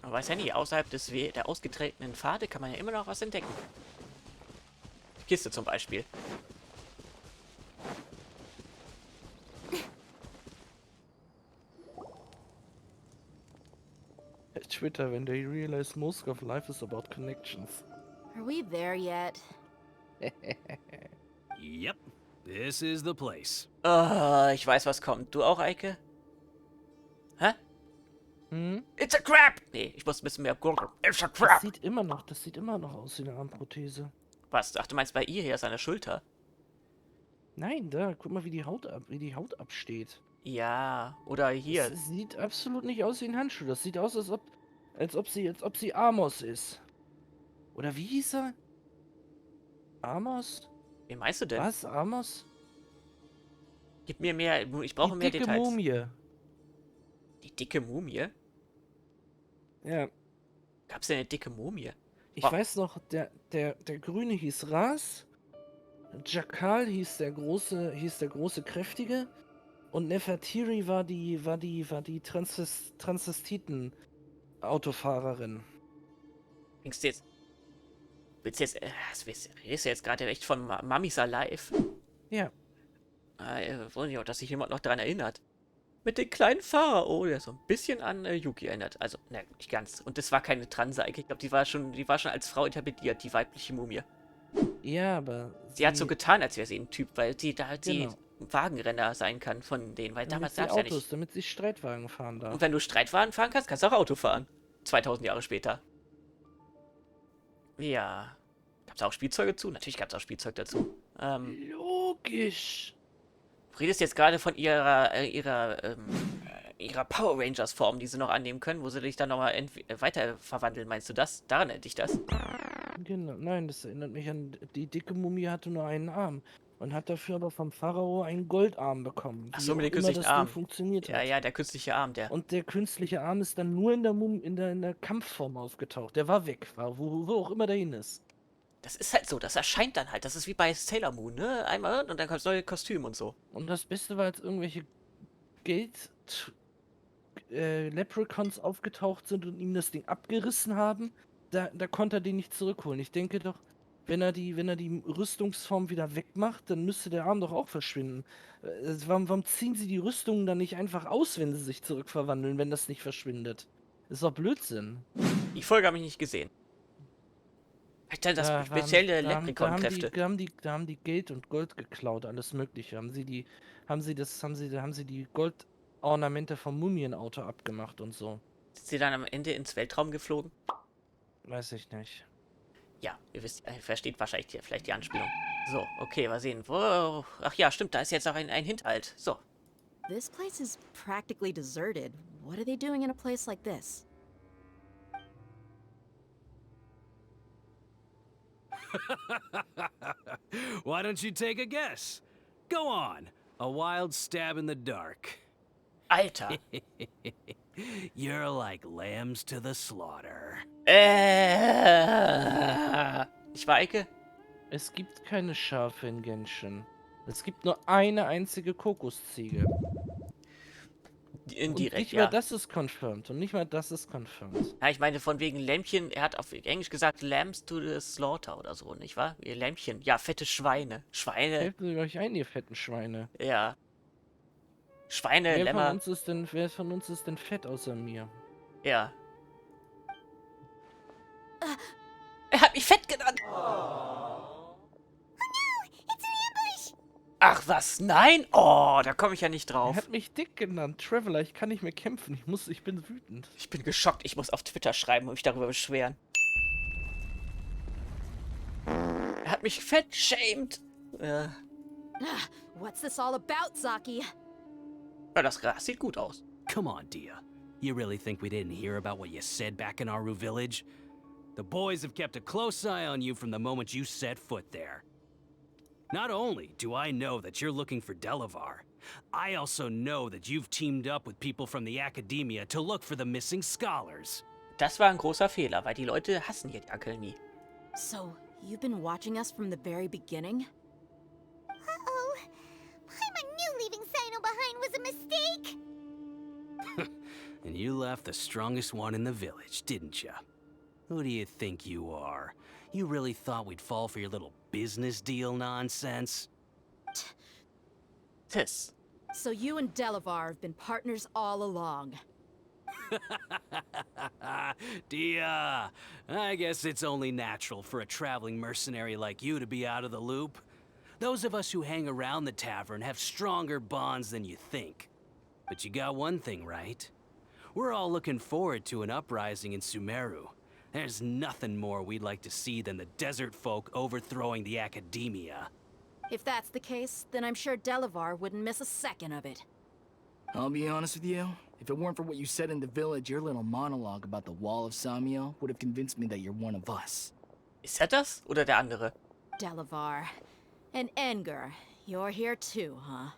Man weiß ja nie, außerhalb der ausgetretenen Pfade kann man ja immer noch was entdecken. Die Kiste zum Beispiel. Twitter, when they realize most of life is about connections. Are we there yet? Yep, this is the place. Ich weiß, was kommt. Du auch, Eike? Hä? Hm? It's a trap! Nee, ich muss ein bisschen mehr gucken. It's a Das trap! sieht immer noch aus wie eine Armprothese. Was? Ach, du meinst bei ihr hier ist an der Schulter? Nein, da, guck mal, wie die Haut absteht. Ja, oder hier. Das sieht absolut nicht aus wie ein Handschuh. Das sieht aus, als ob sie Amos ist. Oder wie hieß er? Amos? Wie meinst du denn? Was? Amos? Gib mir mehr. Ich brauche mehr Die dicke Details. Mumie. Die dicke Mumie? Ja. Gab's denn eine dicke Mumie? Ich Wow. weiß noch, der Grüne hieß Ras. Jakal hieß der große Kräftige. Und Nefertiri war die Transvestiten-Autofahrerin. Willst du jetzt. Redest du jetzt gerade echt von Mummies Alive? Ja. Wollen ja auch, dass sich jemand noch daran erinnert. Mit dem kleinen Pharao, der so ein bisschen an Yuki erinnert. Also, ne, nicht ganz. Und das war keine Transeike. Ich glaube, die war schon als Frau interpretiert, die weibliche Mumie. Ja, aber. Sie hat so getan, als wäre sie ein Typ, weil sie da Genau. die Wagenrenner sein kann von denen, weil damals gab es ja nicht. Damit sie Streitwagen fahren darf. Und wenn du Streitwagen fahren kannst, kannst du auch Auto fahren. 2000 Jahre später. Ja. Gab es auch Spielzeuge zu? Natürlich gab es auch Spielzeug dazu. Logisch. Du redest jetzt gerade von ihrer Power Rangers Form, die sie noch annehmen können, wo sie dich dann nochmal weiter verwandeln. Meinst du das? Daran erinnert dich das? Genau. Nein, das erinnert mich an. Die dicke Mumie hatte nur einen Arm. Und hat dafür aber vom Pharao einen Goldarm bekommen. Ach so, mit wie dem auch immer künstlichen das Ding Arm. funktioniert Ja, hat. ja, der künstliche Arm, der. Und der künstliche Arm ist dann nur in der Kampfform aufgetaucht. Der war weg, wo auch immer der hin ist. Das ist halt so, das erscheint dann halt. Das ist wie bei Sailor Moon, ne? Einmal und dann kommt das neue Kostüm und so. Und das Beste war, als irgendwelche Leprechauns aufgetaucht sind und ihm das Ding abgerissen haben, da konnte er den nicht zurückholen. Ich denke doch, wenn er die Rüstungsform wieder wegmacht, dann müsste der Arm doch auch verschwinden. Warum ziehen sie die Rüstungen dann nicht einfach aus, wenn sie sich zurückverwandeln, wenn das nicht verschwindet? Das ist doch Blödsinn. Die Folge habe ich nicht gesehen. Vielleicht dann das spezielle Leprechaun-Kräfte. Da haben die Geld und Gold geklaut, alles Mögliche. Haben sie die Goldornamente vom Mumienauto abgemacht und so. Sind sie dann am Ende ins Weltraum geflogen? Weiß ich nicht. Ja, ihr versteht wahrscheinlich vielleicht die Anspielung. So, okay, mal sehen. Wo, ach ja, stimmt, da ist jetzt auch ein Hinterhalt. So. This place is practically deserted. What are they doing in a place like this? Why don't you take a guess? Go on. A wild stab in the dark. Alter. You're like lambs to the slaughter. Ich war Eike? Es gibt keine Schafe in Genshin. Es gibt nur eine einzige Kokosziege. Indirekt, und nicht ja. mal das ist confirmed. Und nicht mal das ist confirmed. Ja, ich meine, von wegen Lämpchen, er hat auf Englisch gesagt, Lambs to the slaughter oder so, nicht wahr? Ihr Lämpchen. Ja, fette Schweine. Schweine, Helft mir euch ein, ihr fetten Schweine. ja. Schweine, Wer Lämmer, von uns ist denn fett außer mir? ja. Er hat mich fett genannt. Ach was, nein? Oh, da komme ich ja nicht Er drauf. hat mich dick genannt. Traveler, ich kann nicht mehr kämpfen. Ich bin wütend. Ich bin geschockt, ich muss auf Twitter schreiben und mich darüber beschweren. Er hat mich fett shamed. What's this all about, Zaki? Ja, das Gras sieht gut aus. Come on, Dia. You really think we didn't hear about what you said back in Aaru village? The boys have kept a close eye on you from the moment you set foot there. Not only do I know that you're looking for Delavar, I also know that you've teamed up with people from the Academia to look for the missing scholars. Das war ein großer Fehler, weil die Leute hassen hier die Akademie. So, you've been watching us from the very beginning? Uh-oh. I knew leaving Cyno behind was a mistake. And you left the strongest one in the village, didn't ya? Who do you think you are? You really thought we'd fall for your little business deal nonsense? Tis. So you and Delavar have been partners all along. Dia, I guess it's only natural for a traveling mercenary like you to be out of the loop. Those of us who hang around the tavern have stronger bonds than you think. But you got one thing right. We're all looking forward to an uprising in Sumeru. There's nothing more we'd like to see than the desert folk overthrowing the academia. If that's the case, then I'm sure Delavar wouldn't miss a second of it. I'll be honest with you. If it weren't for what you said in the village, your little monologue about the Wall of Samiel would have convinced me that you're one of us. Ist er das oder der andere? Delavar. And Enger, you're here too, huh?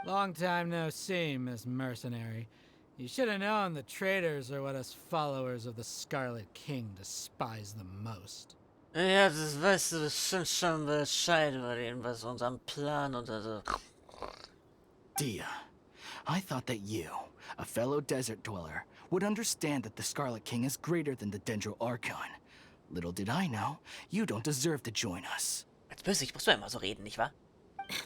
Long time no see, Miss Mercenary. You should have known the traitors are what us followers of the Scarlet King despise the most. Ja, das weißt du bestimmt schon Bescheid über den, was unserem Plan oder so. Dia, I thought that you, a fellow desert dweller, would understand that the Scarlet King is greater than the Dendro Archon. Little did I know, you don't deserve to join us. Als Bösewicht muss man immer so reden, nicht wahr?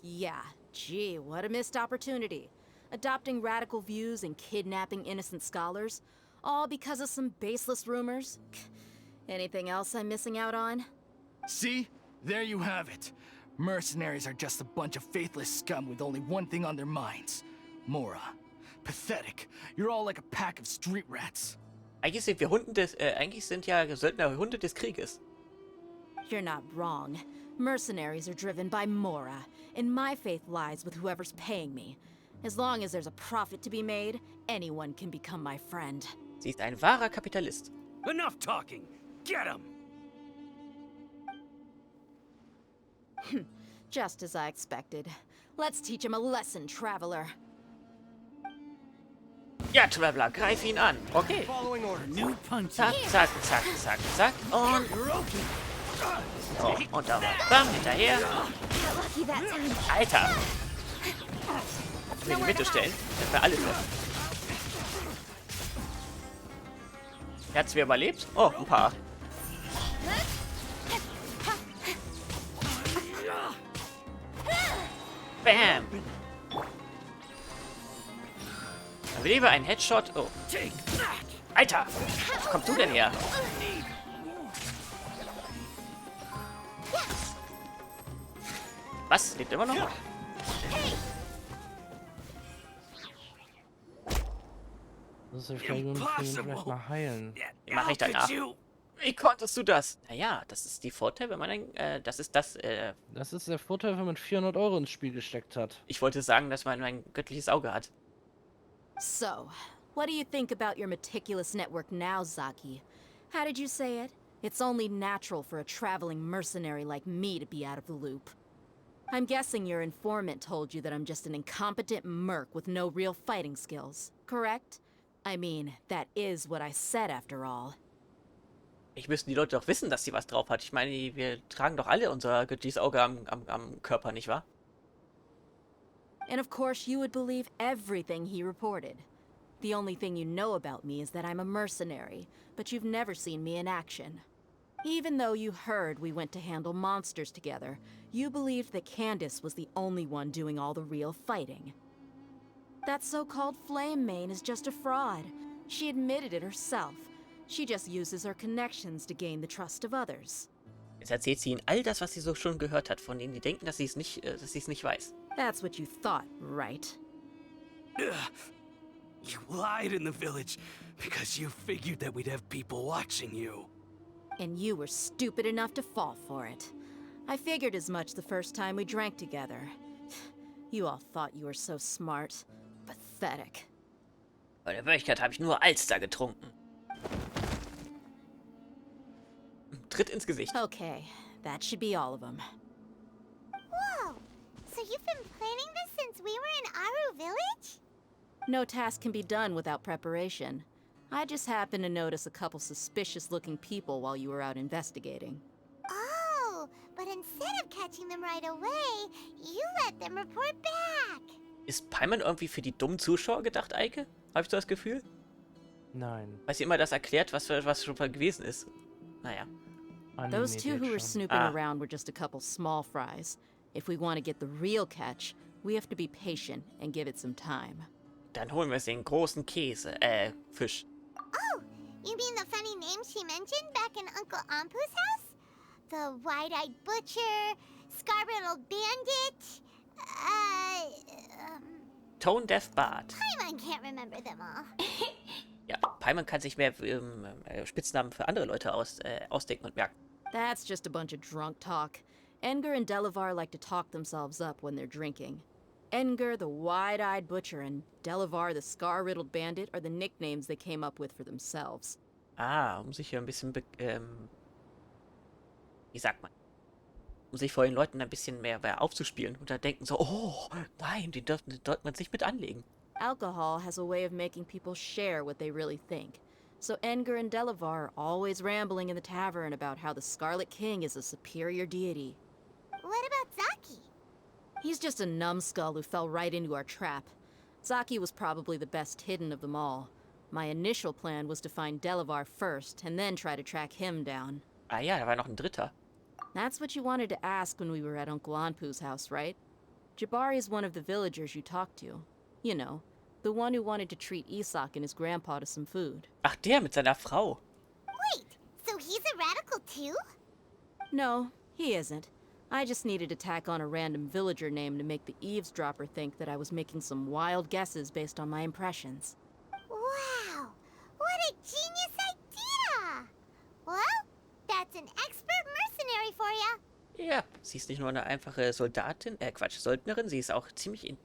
Yeah, gee, what a missed opportunity. Adopting radical views and kidnapping innocent scholars, all because of some baseless rumors. Anything else I'm missing out on? See? There you have it. Mercenaries are just a bunch of faithless scum with only one thing on their minds. Mora. Pathetic. You're all like a pack of street rats. Eigentlich sind wir eigentlich sind ja Söldner Hunde des Krieges. You're not wrong. Mercenaries are driven by Mora, and my faith lies with whoever's paying me. As long as there's a profit to be made, anyone can become my friend. Sie ist ein wahrer Kapitalist. Enough talking! Get him! Just as I expected. Let's teach him a lesson, traveler. Ja, Traveler, greif ihn an. Okay. New punch. Zack, zack, zack, zack, zack. Und... Oh, und da war Bam, hinterher. Got lucky that time. Alter. Ich will in die Mitte stellen. Das wir alle treffen. Hat's wer überlebt? Oh, ein paar. Bam. Überlebe einen Headshot. Oh. Alter. Wo kommst du denn her? Was? Lebt immer noch? Das ist ja vielleicht mal heilen. Mach ich danach. Wie konntest du das? Naja, das ist die Vorteil, wenn man das ist das, Das ist der Vorteil, wenn man 400 Euro ins Spiel gesteckt hat. ich wollte sagen, dass man ein göttliches Auge hat. So, what do you think about your meticulous network now, Zaki? How did you say it? It's only natural for a traveling mercenary like me to be out of the loop. I'm guessing your informant told you that I'm just an incompetent merc with no real fighting skills, correct? I mean, that is what I said after all. Ich müssen die Leute doch wissen, dass sie was drauf hat. Ich meine, wir tragen doch alle unser göttliches Auge am Körper, nicht wahr? And of course you would believe everything he reported. The only thing you know about me is that I'm a mercenary, but you've never seen me in action. Even though you heard we went to handle monsters together, you believed that Candace was the only one doing all the real fighting. That so-called Flame Mane is just a fraud. She admitted it herself. She just uses her connections to gain the trust of others. Jetzt erzählt sie ihnen all das, was sie so schon gehört hat, von denen die denken, dass sie es nicht weiß. That's what you thought, right? You lied in the village because you figured that we'd have people watching you. And you were stupid enough to fall for it. I figured as much the first time we drank together. You all thought you were so smart. Pathetic. Bei der Wirklichkeit habe ich nur Alster getrunken. Tritt ins Gesicht. Okay, that should be all of them. Whoa! So you've been planning this since we were in Aaru Village? No task can be done without preparation. I just happened to notice a couple suspicious-looking people while you were out investigating. Oh, but instead of catching them right away, you let them report back. Ist Paimon irgendwie für die dummen Zuschauer gedacht, Eike? Habe ich so das Gefühl? Nein. Weil sie immer das erklärt, was schon mal gewesen ist. Naja. Anime Those two who were geht schon. snooping Ah. around were just a couple small fries. If we want to get the real catch, we have to be patient and give it some time. Dann holen wir uns den großen Käse, Fisch. Oh, you mean the funny name she mentioned back in Uncle Ampu's house? The wide-eyed butcher, scar-riddled bandit, Tone Deaf Bart. Paimon can't remember them all. Ja, Paimon kann sich mehr Spitznamen für andere Leute ausdenken und merken. That's just a bunch of drunk talk. Edgar and Delavar like to talk themselves up when they're drinking. Edgar, the wide-eyed butcher, and Delavar, the scar-riddled bandit, are the nicknames they came up with for themselves. Ah, um sich hier ein bisschen, wie sagt man? Um sich vor den Leuten ein bisschen mehr aufzuspielen. Und da denken so, oh, nein, die dürfen man sich mit anlegen. Alcohol has a way of making people share what they really think. So Edgar and Delavar are always rambling in the tavern about how the Scarlet King is a superior deity. What about Zaki? He's just a numbskull who fell right into our trap. Zaki was probably the best hidden of them all. My initial plan was to find Delavar first, and then try to track him down. Ah ja, da war noch ein dritter. That's what you wanted to ask when we were at Uncle Anpu's house, right? Jabari is one of the villagers you talked to. You know, the one who wanted to treat Isak and his grandpa to some food. Ach, der mit seiner Frau. Wait, so he's a radical too? No, he isn't. I just needed to tack on a random villager name to make the eavesdropper think that I was making some wild guesses based on my impressions. Wow, what a genius idea! Well, that's an expert mercenary for ya. Ja, sie ist nicht nur eine einfache Soldatin, Söldnerin, sie ist auch ziemlich,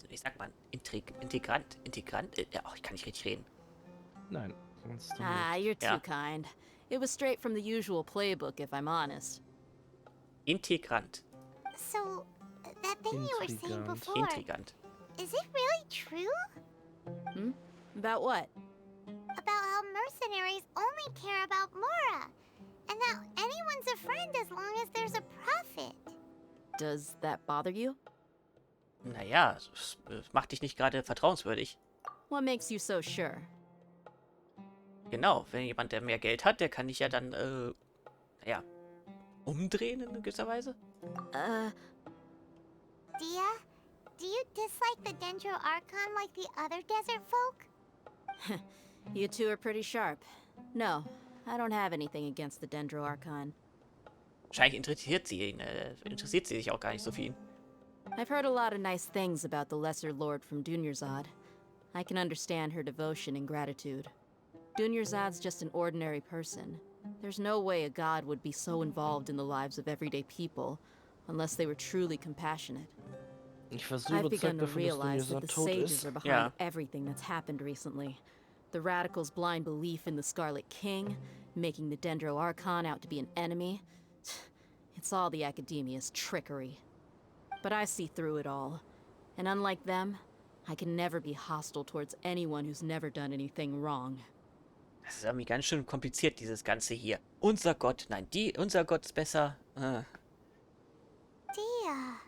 wie sagt man, integrant, ja, ich kann nicht richtig reden. Nein, sonst du Ah, nicht. you're too Yeah. kind. It was straight from the usual playbook, if I'm honest. Integrant, So, that thing you were saying Intrigant. before, intrigant. is it really true? About what? About how mercenaries only care about Mora, and that anyone's a friend as long as there's a profit. Does that bother you? Naja, es macht dich nicht gerade vertrauenswürdig. What makes you so sure? Genau, wenn jemand, der mehr Geld hat, der kann dich ja dann, naja, umdrehen in gewisser Weise. Dia, do you dislike the Dendro Archon like the other desert folk? You two are pretty sharp. No, I don't have anything against the Dendro Archon. Wahrscheinlich interessiert sie sich auch gar nicht so für ihn. I've heard a lot of nice things about the Lesser Lord from Dunyarzad. I can understand her devotion and gratitude. Dunyarzad's just an ordinary person. There's no way a god would be so involved in the lives of everyday people, unless they were truly compassionate. Ich war so I've begun überzeugt to davon, dass realize that Dunyarzad the tot sages ist. are behind Yeah. everything that's happened recently. The radicals' blind belief in the Scarlet King, making the Dendro Archon out to be an enemy. It's all the academia's trickery. But I see through it all. And unlike them, I can never be hostile towards anyone who's never done anything wrong. Das ist irgendwie ganz schön kompliziert, dieses Ganze hier. Unser Gott, nein, unser Gott ist besser. Dia.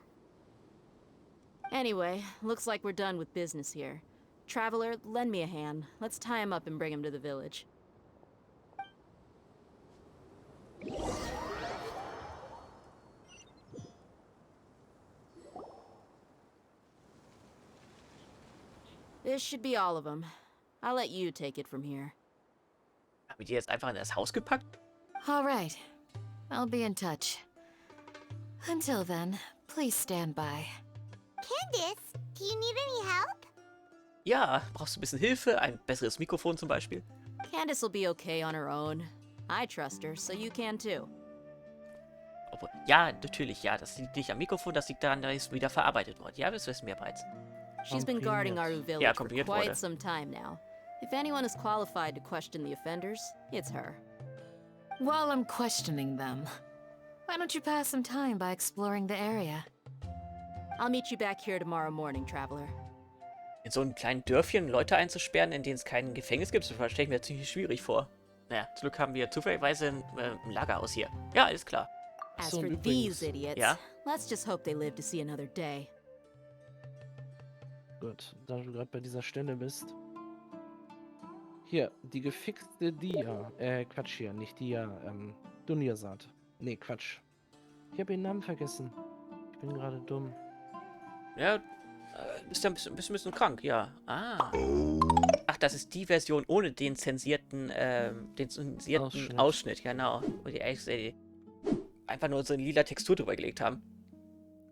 Anyway, looks like we're done with business here. Traveler, lend me a hand. Let's tie him up and bring him to the village. This should be all of them. I'll let you take it from here. Haben wir die jetzt einfach in das Haus gepackt? All right. I'll be in touch. Until then, please stand by. Candace, do you need any help? Ja, brauchst du ein bisschen Hilfe? Ein besseres Mikrofon zum Beispiel? Candace will be okay on her own. I trust her, so you can too. Obwohl, ja, natürlich, ja. Das liegt nicht am Mikrofon, das liegt daran, dass es wieder verarbeitet wurde. Ja, das wissen wir bereits. She's been guarding Komprimiert. Aaru Village Yeah, for komprimiert quite wurde. some time now. If anyone is qualified to question the offenders, it's her. While I'm questioning them, why don't you pass some time by exploring the area? I'll meet you back here tomorrow morning, Traveler. In so einem kleinen Dörfchen Leute einzusperren, in denen es kein Gefängnis gibt, das stelle ich mir ziemlich schwierig vor. Naja, zum Glück haben wir zufälligerweise ein Lagerhaus hier. Ja, alles klar. As So, for übrigens- these idiots, Yeah? let's just hope they live to see another day. Gut, da du gerade bei dieser Stelle bist. Hier, die gefixte Dia. Quatsch hier, nicht Dia, Dunyasaat. Nee, Quatsch. Ich habe ihren Namen vergessen. Ich bin gerade dumm. Ja, bist ja ein bisschen krank, ja. Ah. Ach, das ist die Version ohne den zensierten Ausschnitt, genau. Wo die einfach nur so eine lila Textur drüber gelegt haben.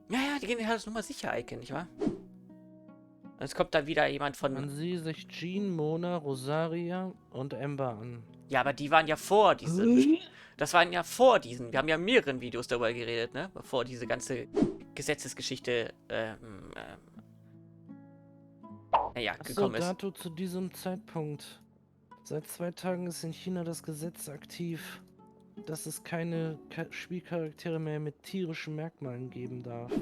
Ja, ja, die gehen halt das Nummer sicher, Icon, nicht wahr? Und jetzt kommt da wieder jemand Man von... sieht sich Jean, Mona, Rosaria und Ember an. Ja, aber die waren ja vor diesen... Das waren ja vor diesen... Wir haben ja mehreren Videos darüber geredet, ne? Bevor diese ganze Gesetzesgeschichte, naja, gekommen ist. Dato zu diesem Zeitpunkt. Seit 2 Tagen ist in China das Gesetz aktiv, dass es keine Spielcharaktere mehr mit tierischen Merkmalen geben darf.